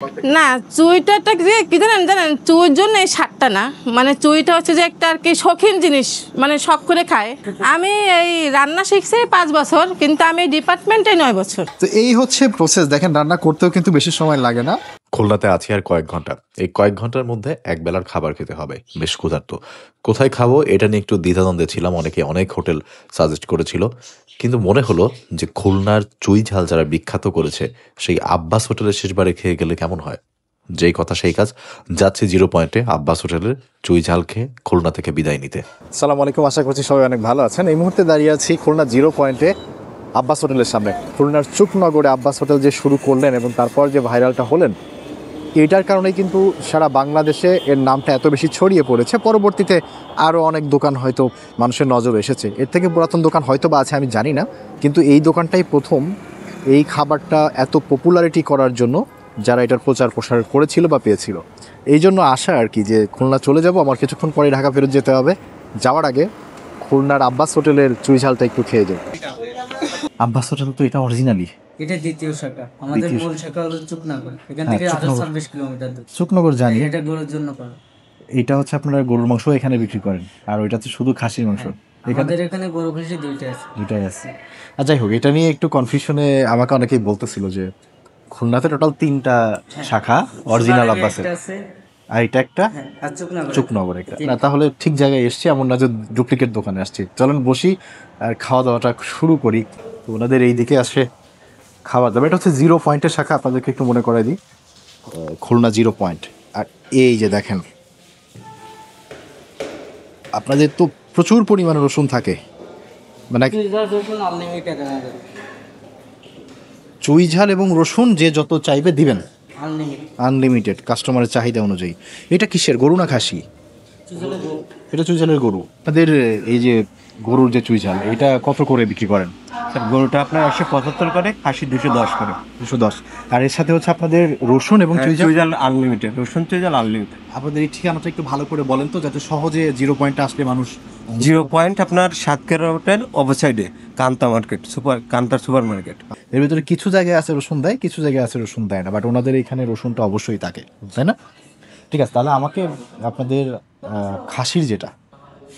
না চুইটা একটা কি জানেন জানেন চুইর জন্য এই স্বাদটা না, মানে চুইটা হচ্ছে যে একটা আর কি শৌখিন জিনিস, মানে শখ করে খায়। আমি এই রান্না শিখছি 5 বছর, কিন্তু আমি এই ডিপার্টমেন্টে 9 বছর। তো এই হচ্ছে প্রসেস। দেখেন রান্না করতেও কিন্তু বেশি সময় লাগে না। খুলনাতে আছি আর কয়েক ঘন্টা। এই কয়েক ঘন্টার মধ্যে এক বেলার খাবার খেতে হবে। বেশ ক্ষুধার্ত। কোথায় খাবো এটা নিয়ে একটু দ্বিধাদ্বন্দ্বে ছিলাম। অনেক হোটেল সাজেস্ট করেছিল, কিন্তু মনে হলো যে খুলনার চুই ঝাল যারা বিখ্যাত করেছে সেই আব্বাস হোটেলের শেষবারে খেয়ে গেলে কেমন হয়। যেই কথা সেই কাজ, যাচ্ছি 0 পয়েন্টে আব্বাস হোটেলের চুই ঝাল খেয়ে খুলনা থেকে বিদায় নিতে। সালাম আলাইকুম, আশা করছি সবাই অনেক ভালো আছেন। এই মুহূর্তে দাঁড়িয়ে আছি খুলনা 0 পয়েন্টে আব্বাস হোটেলের সামনে। খুলনার চুকনগরে আব্বাস হোটেল যে শুরু করলেন এবং তারপর যে ভাইরালটা হলেন, এটার কারণেই কিন্তু সারা বাংলাদেশে এর নামটা এত বেশি ছড়িয়ে পড়েছে। পরবর্তীতে আরও অনেক দোকান হয়তো মানুষের নজরে এসেছে, এর থেকে পুরাতন দোকান হয়তো বা আছে, আমি জানি না, কিন্তু এই দোকানটাই প্রথম এই খাবারটা এত পপুলারিটি করার জন্য যারা এটার প্রচার প্রসার করেছিল বা পেয়েছিল। এই জন্য আশা আর কি যে খুলনা চলে যাব, আমার কিছুক্ষণ পরে ঢাকা ফেরত যেতে হবে। যাওয়ার আগে খুলনার আব্বাস হোটেলের চুই ঝালটা একটু খেয়ে যাই। আব্বাস হোটেল তো এটা অরিজিনালি, এটা দ্বিতীয় শাখা। আমাদের মূল শাখা হলো চুকনগর, এখান থেকে 26 কিলোমিটার দূর। চুকনগর জানি, এটা গরুর জন্য করা। এটা হচ্ছে আপনারা গরুর মাংস এখানে বিক্রি করেন, আর ওইটা তো শুধু খাসির মাংস। আমাদের এখানে গরু খাসি দুইটাই আছে। আর যাই হোক, এটা নিয়ে একটু কনফিউশনে আমাকে অনেকেই বলতেছিল যে খুলনাতে টোটাল 3টা শাখা অরিজিনাল আব্বাসের, আর এটা একটা চুকনগর একটা। না তাহলে ঠিক জায়গায় এসছি, এমন না যে ডুপ্লিকেট দোকানে আসছি। চলেন বসি আর খাওয়া দাওয়াটা শুরু করি। তো ওনাদের এই দিকে আসে খাওয়া দাওয়া। এটা হচ্ছে 0 পয়েন্টের শাখা, আপনাদেরকে একটু মনে করাই দিই, খুলনা 0 পয়েন্ট। আর এই যে দেখেন, আপনাদের তো প্রচুর পরিমাণে রসুন থাকে, মানে চুই ঝাল এবং রসুন যে যত চাইবে দিবেন, আনলিমিটেড কাস্টমারের চাহিদা অনুযায়ী। এটা কিসের গরু না খাসি? এটা চুই ঝালের গরু। আপনাদের এই যে গরুর যে চুই ঝাল, এটা কত করে বিক্রি করেন? গরুটা আপনার 175 করে, খাসি 210 করে। 210। আর এর সাথে হচ্ছে আপনাদের রসুন এবং চুই ঝাল আনলিমিটেড, রসুন চুই ঝাল আনলিমিটেড। আপনাদের এই ঠিকানাটা একটু ভালো করে বলেন তো, যাতে সহজে 0 পয়েন্টে আসলে মানুষ। 0 পয়েন্ট আপনার সাতক্ষীরা হোটেল অবসাইডে কান্তা মার্কেট, কান্তার সুপার মার্কেট। এর ভিতরে কিছু জায়গায় আছে রসুন দেয়, কিছু জায়গায় আছে রসুন দেয় না, বাট ওনাদের এখানে রসুনটা অবশ্যই থাকে, তাই না? ঠিক আছে, তাহলে আমাকে আপনাদের খাসির যেটা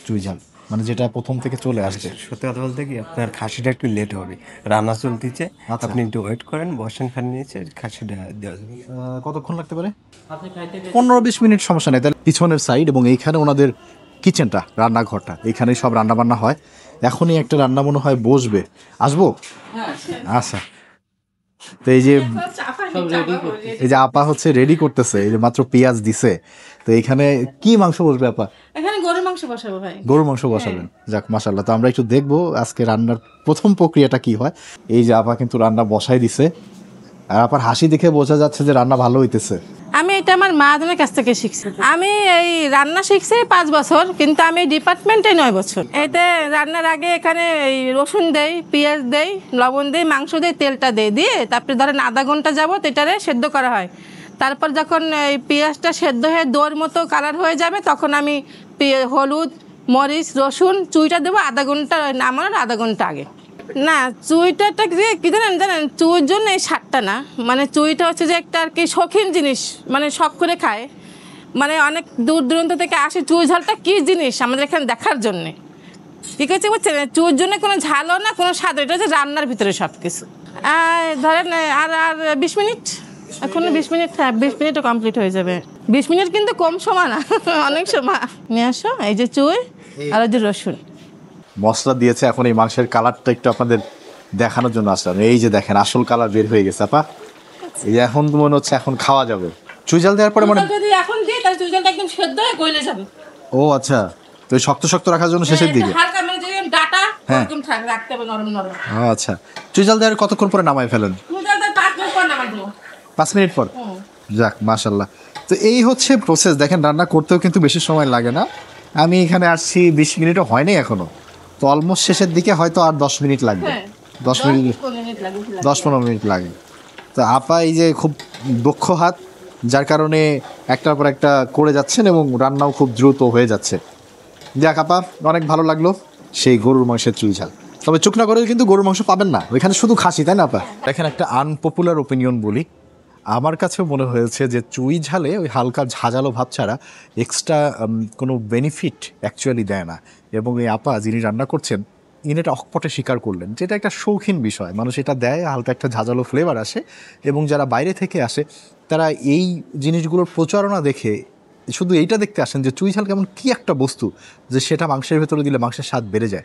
চুই ঝাল, মানে যেটা প্রথম থেকে চলে আসছে। সত্যি কথা বলতে কি, আপনার খাসিটা একটু লেট হবে, রান্না চলতেছে, আপনি একটু ওয়েট করেন, বসেন, খান নিয়েছে, খাসিটা দেওয়া যাবে। কতক্ষণ লাগতে পারে? 15-20 মিনিট, সমস্যা নেই। তাহলে পিছনের সাইড এবং এইখানে ওনাদের কিচেনটা, রান্নাঘরটা, এইখানেই সব রান্না বান্না হয়। এখনই একটা রান্না মনে হয় বসবে, আসবো। আচ্ছা, তো এই যে আপা হচ্ছে রেডি করতেছে, এই যে মাত্র পেঁয়াজ দিছে। তো এইখানে কি মাংস বসবে আপা? এখানে গরুর মাংস বসাবো ভাই। গরুর মাংস বসাবেন? যাক মাশাআল্লাহ। তো আমরা একটু দেখবো আজকে রান্নার প্রথম প্রক্রিয়াটা কি হয়। এই যে আপা কিন্তু রান্না বসাই দিছে, আর আপার হাসি দেখে বোঝা যাচ্ছে যে রান্না ভালো হইতেছে। আমি এটা আমার মাদের কাছ থেকে শিখছি। আমি এই রান্না শিখছি 5 বছর, কিন্তু আমি ডিপার্টমেন্টে 9 বছর। এতে রান্নার আগে এখানে এই রসুন দেই, পেঁয়াজ দেই, লবণ দেই, মাংস দেই, তেলটা দেই, দিয়ে তারপরে ধরেন আধা ঘন্টা যাবত এটারে সেদ্ধ করা হয়। তারপর যখন এই পেঁয়াজটা সেদ্ধ হয়ে দোর মতো কালার হয়ে যাবে, তখন আমি হলুদ, মরিচ, রসুন, চুইটা দেবো আধা ঘন্টা, নামানোর আধা ঘন্টা আগে। না চুইটা একটা কি জানেন চুইর জন্য এই স্বাদটা না, মানে চুইটা হচ্ছে যে একটা আর কি শৌখিন জিনিস, মানে শখ করে খায়। মানে অনেক দূর দূরান্ত থেকে আসে চুই ঝালটা কী জিনিস আমাদের এখানে দেখার জন্যে। ঠিক আছে, বুঝছেন? চুইর জন্য কোনো ঝালও না, কোনো স্বাদ, এটা হচ্ছে রান্নার ভিতরে সব কিছু। ধরেন আর 20 মিনিট, এখন 20 মিনিট, হ্যাঁ 20 মিনিটও কমপ্লিট হয়ে যাবে। 20 মিনিট কিন্তু কম সময় না, অনেক সময়। নিয়ে আসো এই যে চুই আর ওই যে রসুন, মশলা দিয়েছে। এখন এই মাংসের কালারটা একটু আপনাদের দেখানোর জন্য আসলাম। এই যে দেখেন আসল কালার বের হয়ে গেছে আপা। এই যে এখন মনে হচ্ছে এখন খাওয়া যাবে। চুই ঝাল দেওয়ার পরে মানে যদি এখন দিই তাহলে চুই ঝালটা একদম সেদ্ধ হয়ে গলে যাবে। ও আচ্ছা, তো শক্ত শক্ত রাখার জন্য শেষের দিকে হালকা মানে যেরকম ডাটা এরকম রাখতে হবে, নরম নরম। আচ্ছা, চুই ঝাল দেওয়ার কতক্ষণ পরে নামাই ফেলেন? চুই ঝালটা 5 মিনিট পর নামাই দেবো। 5 মিনিট পর? যাক মাশাআল্লাহ। তো এই হচ্ছে প্রসেস। দেখেন রান্না করতেও কিন্তু বেশি সময় লাগে না। আমি এখানে আসছি 20 মিনিটও হয়নি এখনো, তো অলমোস্ট শেষের দিকে, হয়তো আর 10 মিনিট লাগবে। 10-15 মিনিট লাগে। তো আপা এই যে খুব দক্ষ হাত, যার কারণে একটার পর একটা করে যাচ্ছেন এবং রান্নাও খুব দ্রুত হয়ে যাচ্ছে। যাক আপা, অনেক ভালো লাগলো সেই গরুর মাংসের চুই ঝাল। তবে চুকনগরে কিন্তু গরুর মাংস পাবেন না, ওইখানে শুধু খাসি, তাই না আপা? দেখেন একটা আনপপুলার ওপিনিয়ন বলি, আমার কাছেও মনে হয়েছে যে চুই ঝালে ওই হালকা ঝাঁঝালো ভাব ছাড়া এক্সট্রা কোনো বেনিফিট অ্যাকচুয়ালি দেয় না। এবং এই আপা যিনি রান্না করছেন ইনি এটা অকপটে স্বীকার করলেন, যেটা একটা শৌখিন বিষয়, মানুষ এটা দেয়, হালকা একটা ঝাঁঝালো ফ্লেভার আসে, এবং যারা বাইরে থেকে আসে তারা এই জিনিসগুলোর প্রচারণা দেখে শুধু এইটা দেখতে আসেন যে চুই ঝাল কেমন কী একটা বস্তু যে সেটা মাংসের ভেতরে দিলে মাংসের স্বাদ বেড়ে যায়।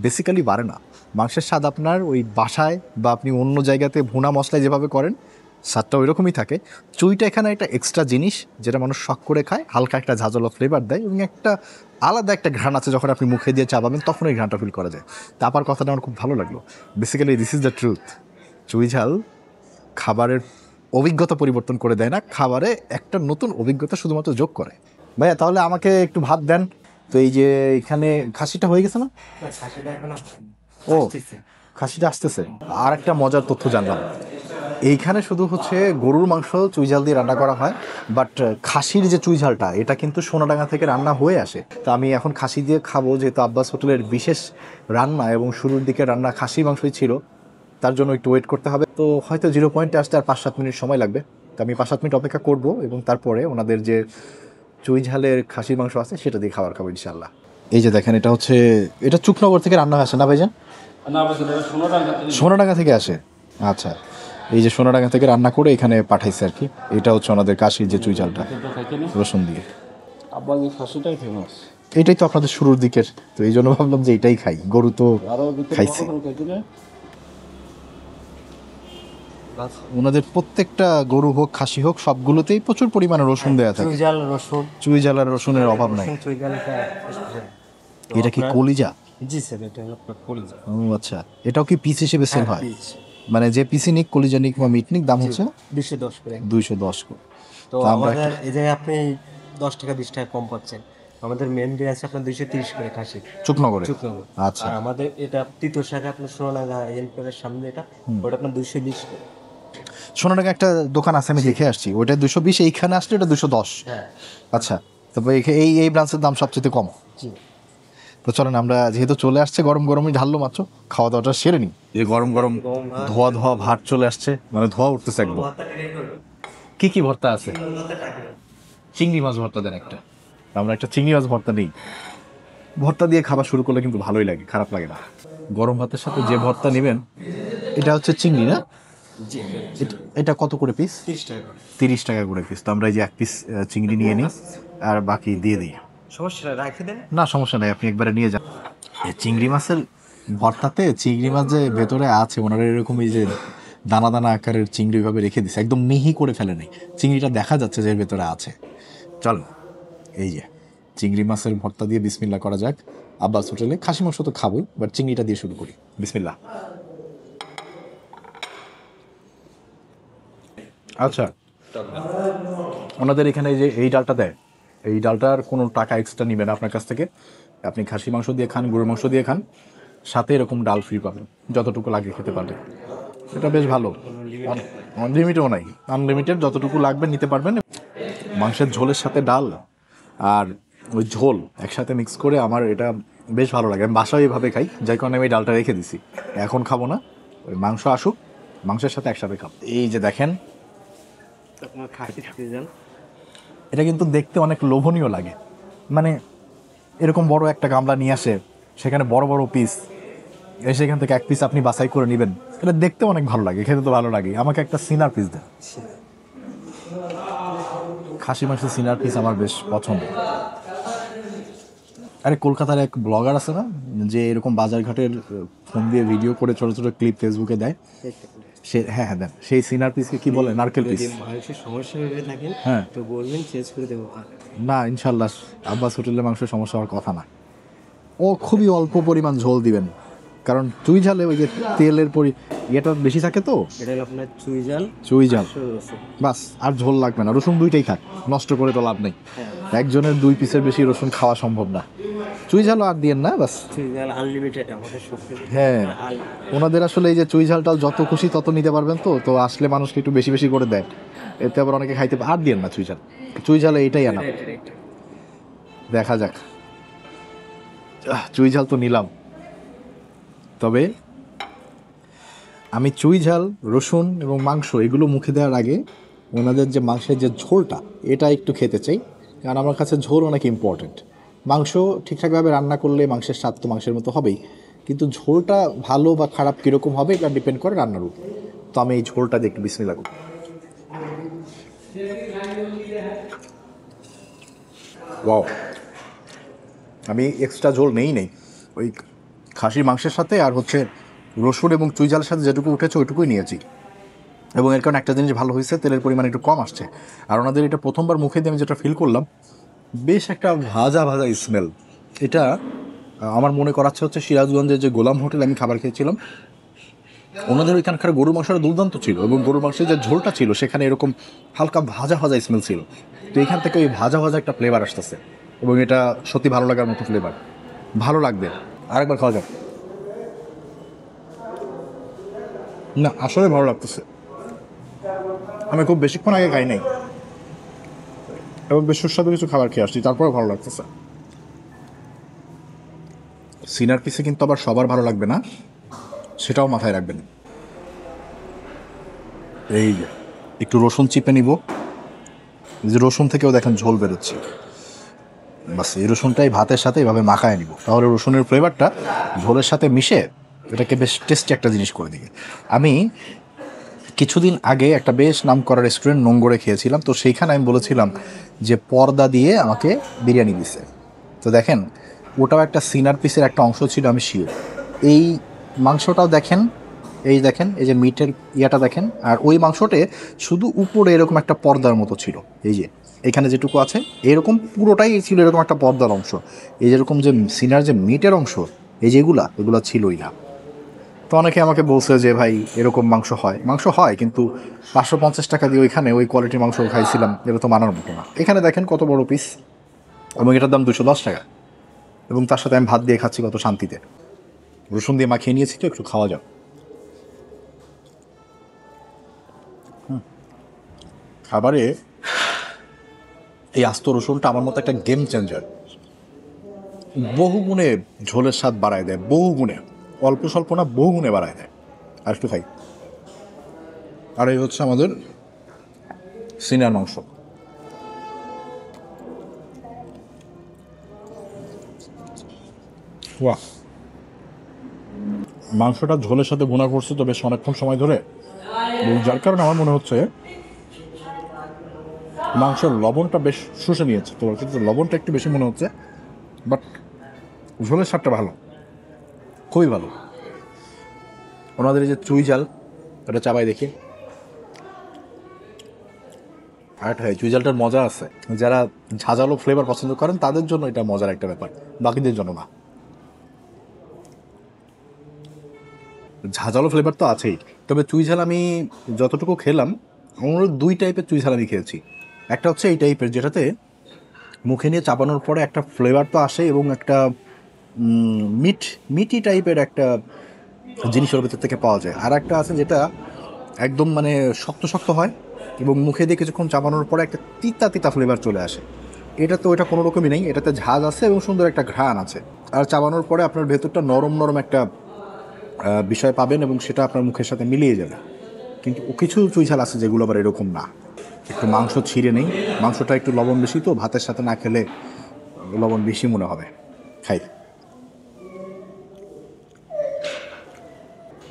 বেসিক্যালি বাড়ে না, মাংসের স্বাদ আপনার ওই বাসায় বা আপনি অন্য জায়গাতে ভুনা মশলায় যেভাবে করেন স্বাদটা ওই রকমই থাকে। চুইটা এখানে একটা এক্সট্রা জিনিস যেটা মানুষ শখ করে খায়, হালকা একটা ঝাঁঝালো ফ্লেভার দেয় এবং একটা আলাদা একটা ঘ্রাণ আছে, যখন আপনি মুখে দিয়ে চাবাবেন তখন এই ঘ্রাণটা ফিল করা যায়। তারপর কথাটা আমার খুব ভালো লাগলো। Basically this is the truth, চুই ঝাল খাবারের অভিজ্ঞতা পরিবর্তন করে দেয় না, খাবারে একটা নতুন অভিজ্ঞতা শুধুমাত্র যোগ করে। ভাইয়া তাহলে আমাকে একটু ভাত দেন তো। এই যে এখানে খাসিটা হয়ে গেছে না? ও খাসিটা আসতেছে। আর একটা মজার তথ্য জানলাম, এইখানে শুধু হচ্ছে গরুর মাংস চুই ঝাল দিয়ে রান্না করা হয়, বাট খাসির যে চুই ঝালটা এটা কিন্তু সোনাডাঙ্গা থেকে রান্না হয়ে আসে। তো আমি এখন খাসি দিয়ে খাবো, যেহেতু আব্বাস হোটেলের বিশেষ রান্না এবং শুরুর দিকে রান্না খাসি মাংসই ছিল, তার জন্য একটু ওয়েট করতে হবে। তো হয়তো 0 পয়েন্টে আসতে আর 5-7 মিনিট সময় লাগবে। তো আমি 5-7 মিনিট অপেক্ষা করব এবং তারপরে ওনাদের যে চুই ঝালের খাসির মাংস আছে সেটা দিয়ে খাবার খাবো ইনশাল্লাহ। এই যে দেখেন, এটা হচ্ছে এটা চুকনগর থেকে রান্না আসে না ভাইজান? সোনাডাঙ্গা থেকে আসে। আচ্ছা, এই যে সোনাডাঙ্গা থেকে রান্না করে এখানে পাঠাইছে আর কি। এটা হচ্ছে ওনাদের কাশির যে চুই ঝালটা রসুন দিয়ে। এটাই তো আপনাদের শুরুর দিকের, তো এই জন্য ভাবলাম যে এটাই খাই। গরু তো খাইছি। ওনাদের প্রত্যেকটা গরু হোক খাসি হোক সবগুলোতেই প্রচুর পরিমাণে রসুন দেওয়া থাকে। চুই ঝাল আর রসুনের অভাব নাই। এটা কি কলিজা? জি স্যার, এটা হলো আপনার কলিজা। ও আচ্ছা, এটাও কি পিস হিসেবে সেল হয়? মানে যে পিসি নিক, কলিজা নিক বা মিট নিক, দাম হচ্ছে 210 করে। 210 করে। তো আমাদের এই যে আপনি 10 টাকা 20 টাকা কম পাচ্ছেন। আমাদের মেন ডে আছে আপনার 230 করে খাসি চুকনগরে। আচ্ছা, আর আমাদের এটা তৃতীয় শাখা আপনার সোনাডাঙ্গা এনপিআর সামনে, এটা ওটা আপনার 220 করে। সোনাডাঙ্গা একটা দোকান আছে, আমি দেখে আসছি, ওইটা 220, এইখানে আসলে এটা 210। হ্যাঁ আচ্ছা, তবে এই ব্রাঞ্চের দাম সবচেয়ে কম। জি। তো চলেন, আমরা যেহেতু চলে আসছে গরম গরমই ঢাললো মাত্র, খাওয়া দাওয়াটা সেরে নিই। এই গরম গরম ধোয়া ধোয়া ভাত চলে আসছে, মানে ধোয়া উঠতেছে একদম। কি কি ভর্তা আছে? চিংড়ি মাছ ভর্তা দেন একটা। আমরা একটা চিংড়ি মাছ ভর্তা নেই, ভর্তা দিয়ে খাবার শুরু করলে কিন্তু ভালোই লাগে, খারাপ লাগে না। গরম ভাতের সাথে যে ভর্তা নেবেন, এটা হচ্ছে চিংড়ি না? এটা কত করে পিস? 30 টাকা করে পিস। তো আমরা এই যে 1 পিস চিংড়ি নিয়ে নিই আর বাকি দিয়ে দিই। সমস্যা রাখে দেন না সমস্যা নাই, আপনি একবারে নিয়ে যান। চিংড়ি মাছের ভর্তাতে চিংড়ি মাছ যে ভেতরে আছে, ওনারা এরকম এই যে দানা দানা আকারের চিংড়ি ভাবে রেখে দিচ্ছে, একদম মিহি করে ফেলে নেই, চিংড়িটা দেখা যাচ্ছে যে এর ভেতরে আছে। চল, এই যে চিংড়ি মাছের ভর্তা দিয়ে বিসমিল্লাহ করা যাক। আব্বাস হোটেলে খাসি মাংস তো খাবোই, বাট চিংড়িটা দিয়ে শুরু করি। বিসমিল্লাহ। আচ্ছা, ওনাদের এখানে যে এই ডালটা দেয়, এই ডালটার কোনো টাকা এক্সট্রা নেবেন আপনার কাছ থেকে। আপনি খাসি মাংস দিয়ে খান, গরুর মাংস দিয়ে খান, সাথে এরকম ডাল ফ্রি পাবেন, যতটুকু লাগে খেতে পারবেন। এটা বেশ ভালো, আনলিমিটেডও নাই, আনলিমিটেড যতটুকু লাগবে নিতে পারবেন। মাংসের ঝোলের সাথে ডাল আর ওই ঝোল একসাথে মিক্স করে আমার এটা বেশ ভালো লাগে। আমি বাসায় এইভাবে খাই, যার কারণে আমি ডালটা রেখে দিছি। এখন খাবো না, ওই মাংস আসুক, মাংসের সাথে একসাথে খাবো। এই যে দেখেন, এটা কিন্তু দেখতে অনেক লোভনীয় লাগে। মানে এরকম বড় একটা গামলা নিয়ে আসে, সেখানে বড় বড় পিস, সেখান থেকে 1 পিস আপনি বাছাই করে নেবেন। এটা দেখতে অনেক ভালো লাগে, খেতে তো ভালো লাগে। আমাকে একটা সিনার পিস দেন। খাসি মাংসের সিনার পিস আমার বেশ পছন্দ। আরে কলকাতার এক ব্লগার আছে না, যে এরকম বাজারঘাটের ফোন দিয়ে ভিডিও করে ছোটো ছোটো ক্লিপ ফেসবুকে দেয়, সে হ্যাঁ দেন, সেই সিনার পিসকে কি বলে? নারকেল পিস। মানুষের সমস্যা হয়ে থাকে, হ্যাঁ তো বলবেন চেঞ্জ করে দেবো। না ইনশাল্লাহ, আব্বাস হোটেলের মাংসের সমস্যা হওয়ার কথা না। ও খুবই অল্প পরিমাণ ঝোল দিবেন, কারণ চুই ঝালে ওই যে তেলের ইয়েটা বেশি থাকে, তো এটা হলো আপনার চুই ঝাল বাস, আর ঝোল লাগবে না। রসুন 2টাই খাক, নষ্ট করে তো লাভ নেই। একজনের 2 পিসের বেশি রসুন খাওয়া সম্ভব না। চুই ঝালও আর দিয়েন না, বাস। চুই ঝাল আনলিমিটেড আমাদের। হ্যাঁ, ওনাদের আসলে এই যে চুই ঝালটা যত খুশি তত নিতে পারবেন, তো আসলে মানুষকে একটু বেশি বেশি করে দেয়, এতে আবার অনেকে খাইতে আর দিয়েন না চুই ঝালে এইটাই আনা। দেখা যাক, চুই ঝাল তো নিলাম, তবে আমি চুই ঝাল, রসুন এবং মাংস এগুলো মুখে দেওয়ার আগে ওনাদের যে মাংসের যে ঝোলটা এটা একটু খেতে চাই, কারণ আমার কাছে ঝোল অনেক ইম্পর্টেন্ট। মাংস ঠিকঠাকভাবে রান্না করলে মাংসের স্বাদ তো মাংসের মতো হবেই, কিন্তু ঝোলটা ভালো বা খারাপ কীরকম হবে এটা ডিপেন্ড করে রান্নার উপর। তো আমি এই ঝোলটা দিয়ে একটু বিসমিল্লাহ করি। ওয়াও, আমি এক্সট্রা ঝোল নেই, ওই খাসির মাংসের সাথে আর হচ্ছে রসুন এবং চুই ঝালের সাথে যেটুকু উঠেছে ওইটুকুই নিয়েছি। এবং এর কারণে একটা জিনিস ভালো হয়েছে, তেলের পরিমাণ একটু কম আসছে। আর ওনাদের এটা প্রথমবার মুখে দিয়ে আমি যেটা ফিল করলাম, বেশ একটা ভাজা ভাজা স্মেল। এটা আমার মনে করাচ্ছে হচ্ছে সিরাজগঞ্জের যে গোলাম হোটেলে আমি খাবার খেয়েছিলাম, ওনাদের ওইখানকার গরুর মাংসটা দুর্দান্ত ছিল, এবং গরুর মাংসের যে ঝোলটা ছিল সেখানে এরকম হালকা ভাজা ভাজা স্মেল ছিল। তো এখান থেকে ওই ভাজা ভাজা একটা ফ্লেভার আসতেছে, এবং এটা সত্যি ভালো লাগার মতো ফ্লেভার। ভালো লাগবে, আরেকবার খাওয়া যাক। না, আসলে ভালো লাগতেছে। আমি খুব বেশিক্ষণ আগে খাই নাই এবং বেশ সুস্বাদু কিছু খাবার খেয়ে আসছি, তারপরে ভালো লাগতেছে। সিনার পিসে কিন্তু আবার সবার ভালো লাগবে না, সেটাও মাথায় রাখবেন। এই একটু রসুন চিপে নিব, যে রসুন থেকেও দেখেন ঝোল বেরোচ্ছে, বাস এই রসুনটাই ভাতের সাথে এভাবে মাখায় নিব, তাহলে রসুনের ফ্লেভারটা ঝোলের সাথে মিশে এটাকে বেশ টেস্টি একটা জিনিস করে দিবে। আমি কিছুদিন আগে একটা বেশ নাম করা রেস্টুরেন্ট নোংরে খেয়েছিলাম, তো সেইখানে আমি বলেছিলাম যে পর্দা দিয়ে আমাকে বিরিয়ানি দিছে। তো দেখেন, ওটাও একটা সিনার পিসের একটা অংশ ছিল, আমি শিওর। এই মাংসটাও দেখেন, এই দেখেন, এই যে মিটের ইয়াটা দেখেন, আর ওই মাংসটে শুধু উপরে এরকম একটা পর্দার মতো ছিল। এই যে এখানে যেটুকু আছে এরকম পুরোটাই ছিল এরকম একটা পর্দার অংশ। এই যেরকম যে সিনার যে মিটের অংশ, এই যে এগুলা ছিলই না। তো অনেকে আমাকে বলছে যে ভাই এরকম মাংস হয় কিন্তু 550 টাকা দিয়ে ওইখানে ওই কোয়ালিটির মাংস খাইছিলাম, এটা তো মানার মতো না। এখানে দেখেন কত বড় পিস, এবং এটার দাম 210 টাকা, এবং তার সাথে আমি ভাত দিয়ে খাচ্ছি কত শান্তিতে। রসুন দিয়ে মাখিয়ে নিয়েছি, তো একটু খাওয়া যাক। খাবারে এই আস্ত রসুনটা আমার মতো একটা গেম চেঞ্জার, বহু গুণে ঝোলের স্বাদ বাড়ায় দেয়, বহু গুণে, অল্প স্বল্প না, বহু গুণে বাড়ায় দেয়। আর একটু খাই। আর এই হচ্ছে আমাদের সিনার মাংস। বাহ, মাংসটা ঝোলের সাথে ভুনা করছে তো বেশ অনেকক্ষণ সময় ধরে, এবং যার কারণে আমার মনে হচ্ছে মাংসের লবণটা বেশ শুষে নিয়েছে। তো কিন্তু লবণটা একটু বেশি মনে হচ্ছে, বাট ঝোলের স্বাদটা ভালো, খুবই ভালো। ওনাদের এই যে চুই ঝাল, এটা চাবাই দেখি। আর হ্যাঁ, চুই ঝালটার মজা আছে, যারা ঝাঁঝালো ফ্লেভার পছন্দ করেন তাদের জন্য এটা মজার একটা ব্যাপার, বাকিদের জন্য না। ঝাঁঝালো ফ্লেভার তো আছেই, তবে চুই ঝাল আমি যতটুকু খেলাম, আমার 2 টাইপের চুই ঝাল আমি খেয়েছি। একটা হচ্ছে এই টাইপের, যেটাতে মুখে নিয়ে চাপানোর পরে একটা ফ্লেভার তো আসে, এবং একটা মিটি টাইপের একটা জিনিস ওর ভেতর থেকে পাওয়া যায়। আর একটা আছে যেটা একদম মানে শক্ত শক্ত হয়, এবং মুখে দিয়ে কিছুক্ষণ চাপানোর পরে একটা তিতা তিতা ফ্লেভার চলে আসে। এটা তো এটা কোনো রকমই নেই, এটাতে ঝাঁজ আছে এবং সুন্দর একটা ঘ্রাণ আছে। আর চাবানোর পরে আপনার ভেতরটা নরম নরম একটা বিষয় পাবেন, এবং সেটা আপনার মুখের সাথে মিলিয়ে যাবে। কিন্তু কিছু চুই ঝাল আছে যেগুলো আবার এরকম না। একটু মাংস ছিঁড়ে নেই, মাংসটা একটু লবণ বেশি, তো ভাতের সাথে না খেলে লবণ বেশি মনে হবে। খাই।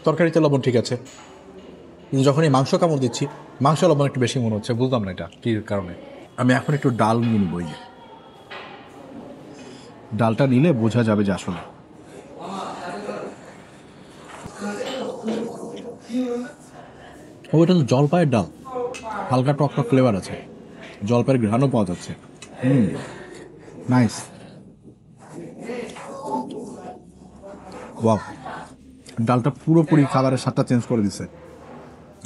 তরকারিতে লবণ ঠিক আছে, কিন্তু যখন এই মাংস কামড় দিচ্ছি, মাংস লবণ একটু বেশি মনে হচ্ছে। বুঝলাম না এটা কী কারণে। আমি এখন একটু ডাল নিয়ে নিব, ডালটা নিলে বোঝা যাবে যে আসলে। ও, এটা তো জলপাইয়ের ডাল, হালকা টক টক ফ্লেভার আছে, জলপাইয়ের ঘ্রাণও পাওয়া যাচ্ছে। নাইস। ওয়াও, ডালটা পুরোপুরি খাবারের স্বাদটা চেঞ্জ করে দিছে।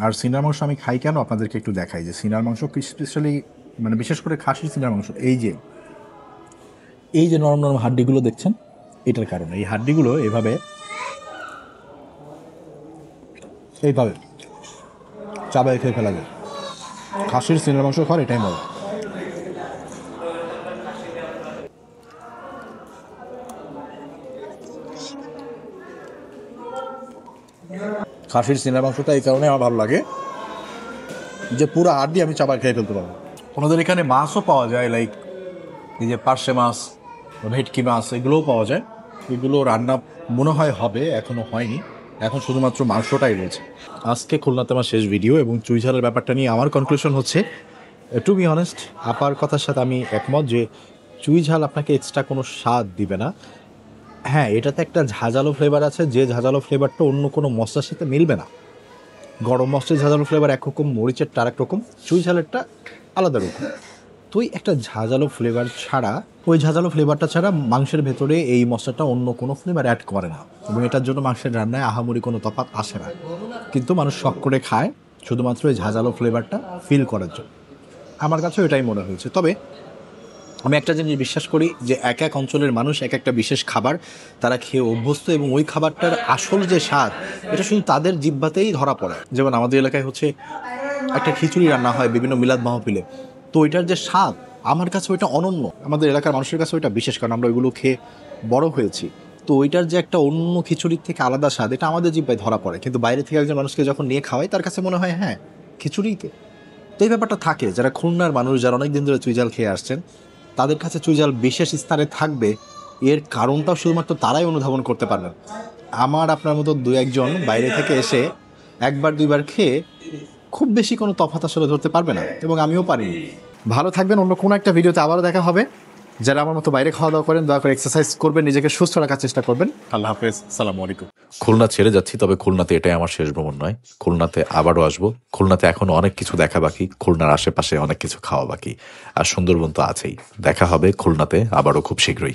আর সিনার মাংস আমি খাই কেন আপনাদেরকে একটু দেখাই, যে সিনার মাংস স্পেশালি মানে বিশেষ করে খাসির সিনার মাংস, এই যে নরম নরম হাড্ডিগুলো দেখছেন, এটার কারণে এই হাড্ডিগুলো এইভাবে চাবাই খেয়ে ফেলা যায়। খাসির সিনার মাংস খাওয়ার এটাই মজা। খাসির সিনার মাংসটা এই কারণে আমার ভালো লাগে, যে পুরো হাড় দিয়ে আমি চাপা খেয়ে ফেলতে পারবো। ওনাদের এখানে মাছও পাওয়া যায়, লাইক এই যে পার্শে মাছ, ভেটকি মাছ, এগুলোও পাওয়া যায়। এগুলো রান্না মনে হয় হবে, এখনও হয়নি, এখন শুধুমাত্র মাংসটাই রয়েছে। আজকে খুলনাতে আমার শেষ ভিডিও, এবং চুই ঝালের ব্যাপারটা নিয়ে আমার কনক্লুশন হচ্ছে, টু বি অনেস্ট, আপার কথার সাথে আমি একমত যে চুই ঝাল আপনাকে এক্সট্রা কোনো স্বাদ দিবে না। হ্যাঁ, এটাতে একটা ঝাঁঝালো ফ্লেভার আছে, যে ঝাঁঝালো ফ্লেভারটা অন্য কোনো মশলার সাথে মিলবে না। গরম মশলার ঝাঁঝালো ফ্লেভার একরকম, মরিচেরটা আরেক রকম, চুই ঝালেরটা আলাদা রকম। তো একটা ঝাঁঝালো ফ্লেভার ছাড়া, ওই ঝাঁঝালো ফ্লেভারটা ছাড়া মাংসের ভেতরে এই মশলাটা অন্য কোনো ফ্লেভার অ্যাড করে না, এবং এটার জন্য মাংসের রান্নায় আহামরি কোনো তফাৎ আসে না। কিন্তু মানুষ শখ করে খায় শুধুমাত্র এই ঝাঁঝালো ফ্লেভারটা ফিল করার জন্য। আমার কাছেও এটাই মনে হয়েছে। তবে আমি একটা জিনিস বিশ্বাস করি যে এক এক অঞ্চলের মানুষ এক একটা বিশেষ খাবার তারা খেয়ে অভ্যস্ত, এবং ওই খাবারটার আসল যে স্বাদ এটা শুধু তাদের জিহ্বাতেই ধরা পড়ে। যেমন আমাদের এলাকায় হচ্ছে একটা খিচুড়ি রান্না হয় বিভিন্ন মিলাদ মাহফিলে, তো ওইটার যে স্বাদ আমার কাছে ওইটা অনন্য, আমাদের এলাকার মানুষের কাছে ওইটা বিশেষ, কারণ আমরা ওইগুলো খেয়ে বড় হয়েছি। তো ওইটার যে একটা অন্য খিচুড়ির থেকে আলাদা স্বাদ এটা আমাদের জিহ্বায় ধরা পড়ে, কিন্তু বাইরে থেকে একজন মানুষকে যখন নিয়ে খাওয়াই তার কাছে মনে হয় হ্যাঁ খিচুড়িতে। তো এই ব্যাপারটা থাকে, যারা খুলনার মানুষ, যারা অনেক দিন ধরে চুইঝাল খেয়ে আসছেন, তাদের কাছে চুইঝাল বিশেষ স্থানে থাকবে। এর কারণটাও শুধুমাত্র তারাই অনুধাবন করতে পারবেন। আমার আপনার মতো দু একজন বাইরে থেকে এসে একবার দুইবার খেয়ে খুব বেশি কোনো তফাৎ আসলে ধরতে পারবে না, এবং আমিও পারিনি। ভালো থাকবেন, অন্য কোনো একটা ভিডিওতে আবারও দেখা হবে। যারা আমার মতো বাইরে খাওয়া দাওয়া করেন দয়া করে এক্সারসাইজ করবেন, নিজেকে সুস্থ রাখার চেষ্টা করবেন। আল্লাহ হাফেজ, আসসালামু আলাইকুম। খুলনা ছেড়ে যাচ্ছি, তবে খুলনাতে এটাই আমার শেষ ভ্রমণ নয়। খুলনাতে আবারও আসবো। খুলনাতে এখনো অনেক কিছু দেখা বাকি, খুলনার আশেপাশে অনেক কিছু খাওয়া বাকি, আর সুন্দরবন তো আছেই। দেখা হবে খুলনাতে আবারও খুব শীঘ্রই।